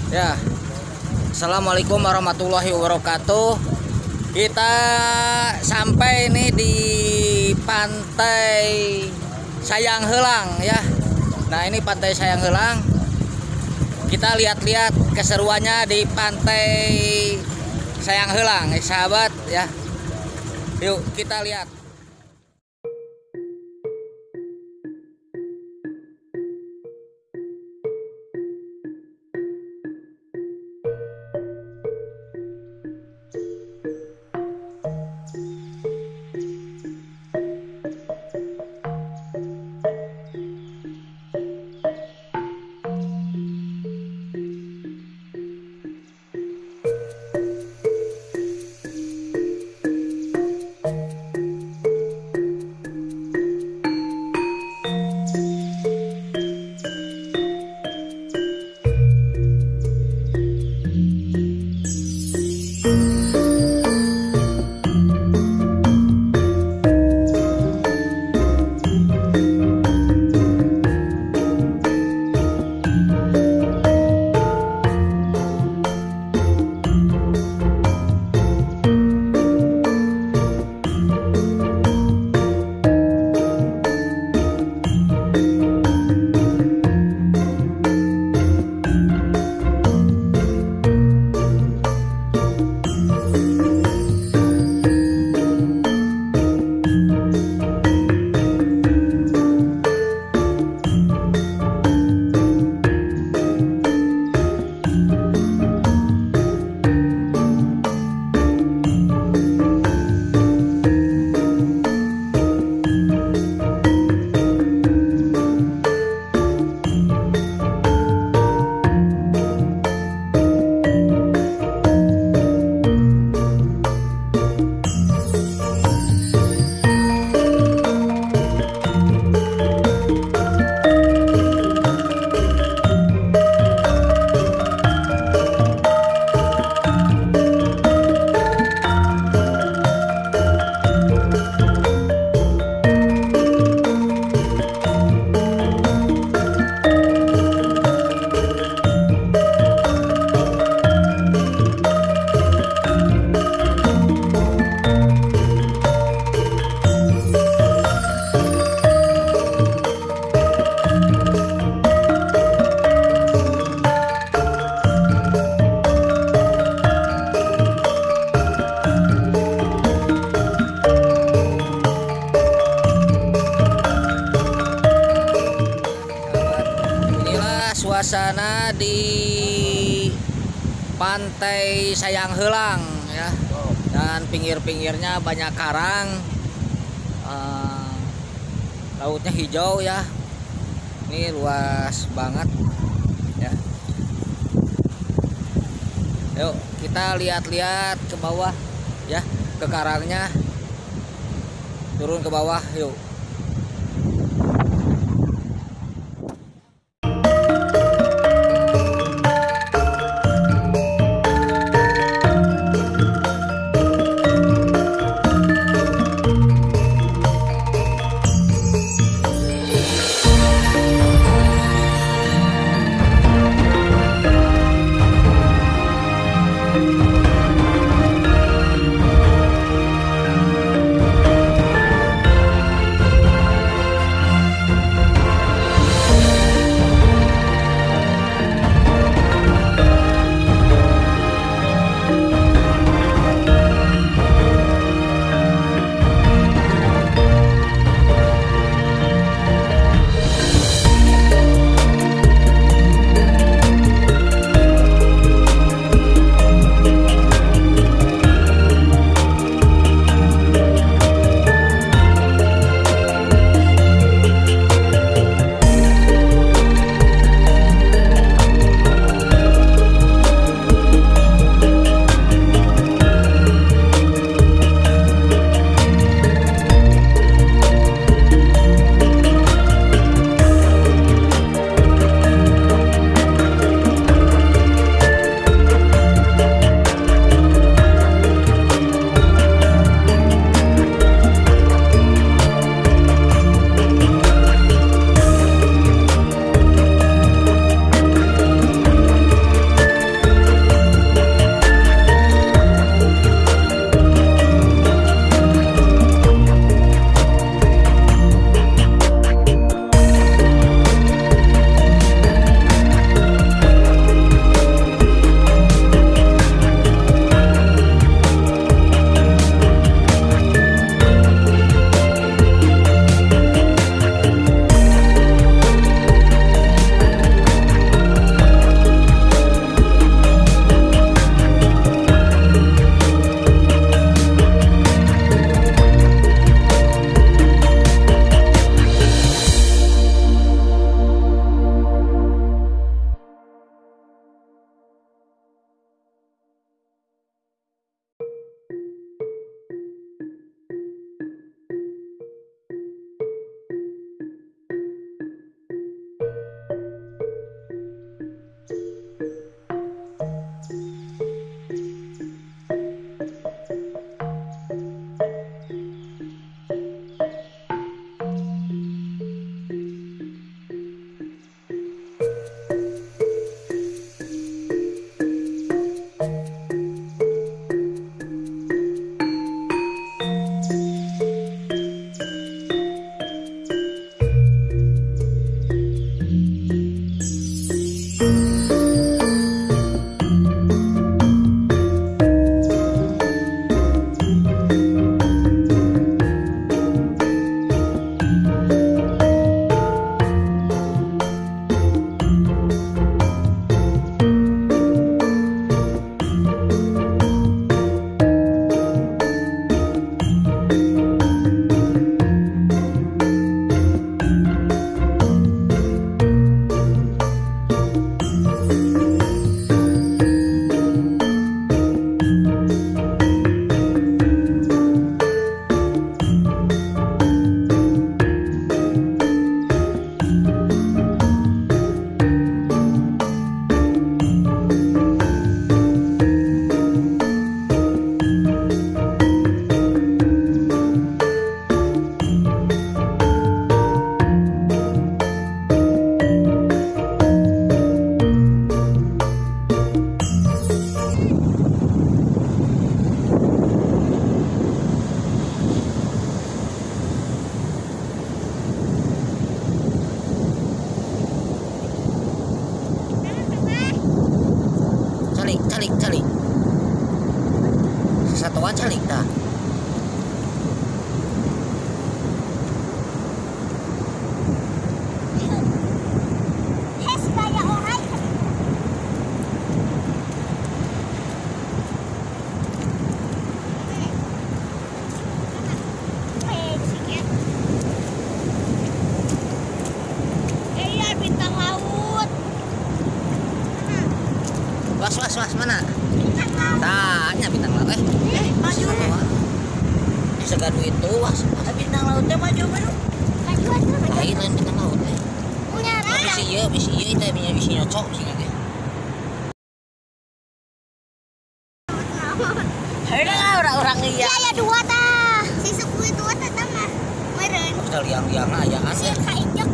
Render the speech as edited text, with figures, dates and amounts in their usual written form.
Ya, assalamualaikum warahmatullahi wabarakatuh. Kita sampai nih di Pantai Sayang Heulang ya. Nah, ini Pantai Sayang Heulang. Kita lihat-lihat keseruannya di Pantai Sayang Heulang, sahabat ya. Yuk kita lihat. Suasana di Pantai Sayang Heulang ya, dan pinggir-pinggirnya banyak karang, lautnya hijau ya, ini luas banget ya. Yuk kita lihat-lihat ke bawah ya, ke karangnya, turun ke bawah yuk. calik. Satuan calik dah. Was mana? Tanya bintang laut Maju. Segadu itu was. Bintang lautnya maju. Lain bintang laut. Nyara. Bisi iya itu bisi nyocok sih teh. Ada orang iya. Ya dua tah. Si suku itu tah mah. Meureun. Kita liang-liang ayaan ya. Kainjak